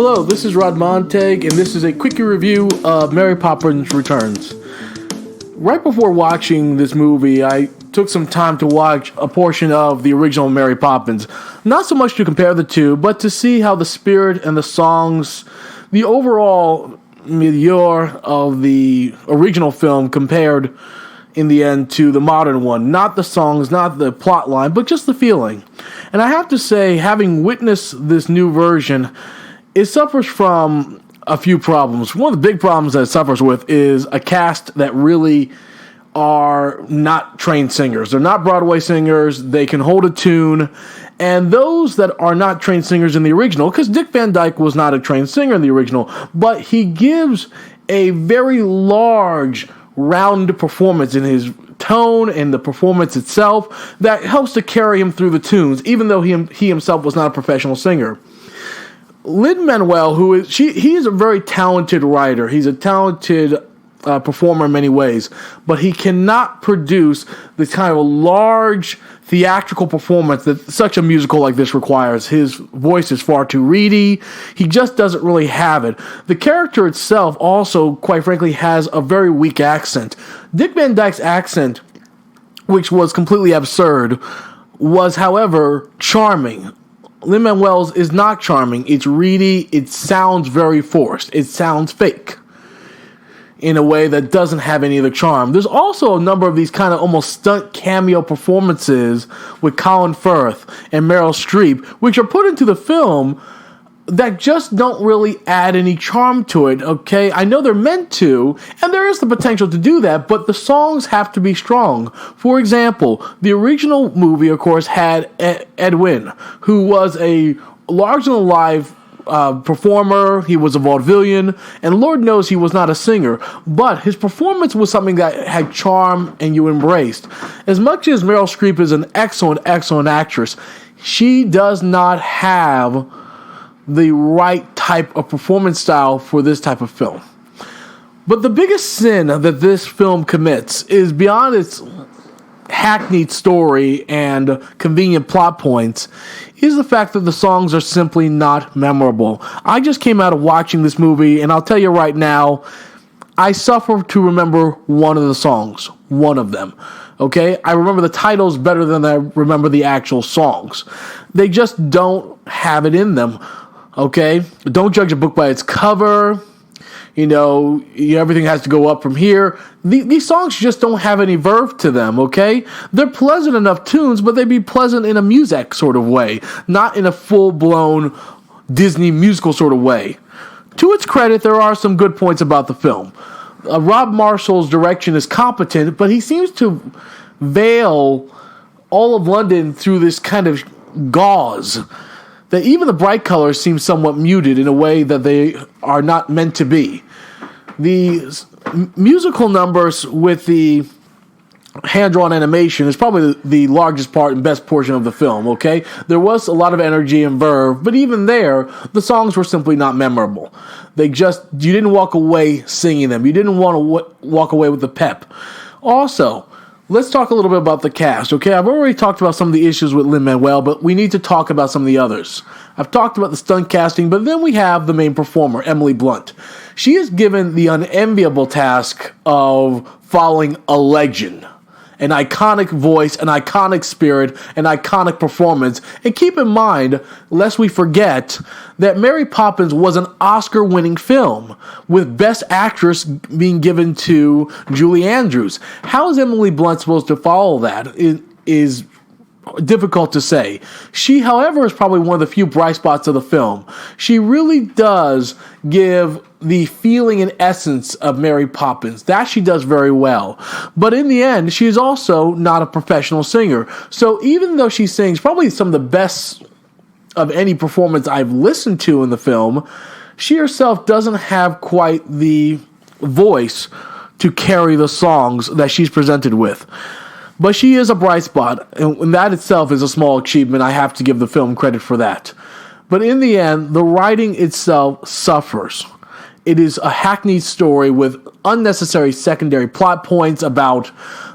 Hello, this is Rod Montag, and this is a quickie review of Mary Poppins Returns. Right before watching this movie, I took some time to watch a portion of the original Mary Poppins. Not so much to compare the two, but to see how the spirit and the songs, the overall milieu of the original film compared in the end to the modern one. Not the songs, not the plot line, but just the feeling. And I have to say, having witnessed this new version, it suffers from a few problems. One of the big problems that it suffers with is a cast that really are not trained singers. They're not Broadway singers. They can hold a tune. And those that are not trained singers in the original, because Dick Van Dyke was not a trained singer in the original, but he gives a very large, round performance in his tone and the performance itself that helps to carry him through the tunes, even though he himself was not a professional singer. Lin-Manuel, he is a very talented writer. He's a talented performer in many ways, but he cannot produce the kind of a large theatrical performance that such a musical like this requires. His voice is far too reedy. He just doesn't really have it. The character itself also, quite frankly, has a very weak accent. Dick Van Dyke's accent, which was completely absurd, was, however, charming. Lin-Manuel's is not charming. It's reedy. It sounds very forced. It sounds fake in a way that doesn't have any of the charm. There's also a number of these kind of almost stunt cameo performances with Colin Firth and Meryl Streep, which are put into the film that just don't really add any charm to it, okay? I know they're meant to, and there is the potential to do that, but the songs have to be strong. For example, the original movie, of course, had Edwin, who was a larger-than-life performer. He was a vaudevillian, and Lord knows he was not a singer, but his performance was something that had charm and you embraced. As much as Meryl Streep is an excellent, excellent actress, she does not have the right type of performance style for this type of film. But the biggest sin that this film commits is beyond its hackneyed story and convenient plot points is the fact that the songs are simply not memorable. I just came out of watching this movie, and I'll tell you right now, I suffer to remember one of the songs. One of them. Okay? I remember the titles better than I remember the actual songs. They just don't have it in them. Okay? Don't judge a book by its cover. Everything has to go up from here. These songs just don't have any verve to them, okay? They're pleasant enough tunes, but they'd be pleasant in a music sort of way, not in a full-blown Disney musical sort of way. To its credit, there are some good points about the film. Rob Marshall's direction is competent, but he seems to veil all of London through this kind of gauze that even the bright colors seem somewhat muted in a way that they are not meant to be. The musical numbers with the hand-drawn animation is probably the largest part and best portion of the film, okay? There was a lot of energy and verve, but even there, the songs were simply not memorable. You didn't walk away singing them. You didn't want to walk away with the pep. Also, let's talk a little bit about the cast, okay? I've already talked about some of the issues with Lin-Manuel, but we need to talk about some of the others. I've talked about the stunt casting, but then we have the main performer, Emily Blunt. She is given the unenviable task of following a legend, an iconic voice, an iconic spirit, an iconic performance. And keep in mind, lest we forget, that Mary Poppins was an Oscar-winning film, with Best Actress being given to Julie Andrews. How is Emily Blunt supposed to follow that? It is difficult to say. She, however, is probably one of the few bright spots of the film. She really does give the feeling and essence of Mary Poppins. That she does very well. But in the end, she is also not a professional singer. So even though she sings probably some of the best of any performance I've listened to in the film, she herself doesn't have quite the voice to carry the songs that she's presented with. But she is a bright spot, and that itself is a small achievement. I have to give the film credit for that. But in the end, the writing itself suffers. It is a hackneyed story with unnecessary secondary plot points about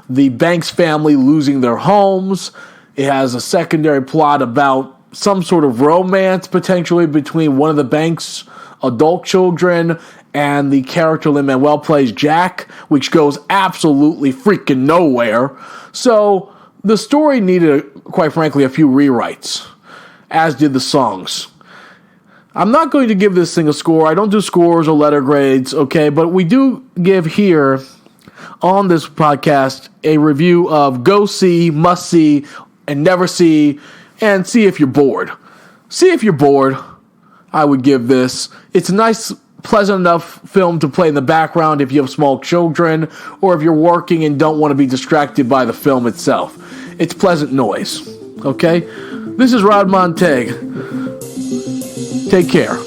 the Banks family losing their homes. It has a secondary plot about some sort of romance, potentially, between one of the Banks adult children, and the character Lin-Manuel plays, Jack, which goes absolutely freaking nowhere. So the story needed, quite frankly, a few rewrites, as did the songs. I'm not going to give this thing a score. I don't do scores or letter grades, okay? But we do give here on this podcast a review of go see, must see, and never see, and see if you're bored. See if you're bored, I would give this. It's a nice, pleasant enough film to play in the background if you have small children, or if you're working and don't want to be distracted by the film itself. It's pleasant noise, okay? This is Rod Montague. Take care.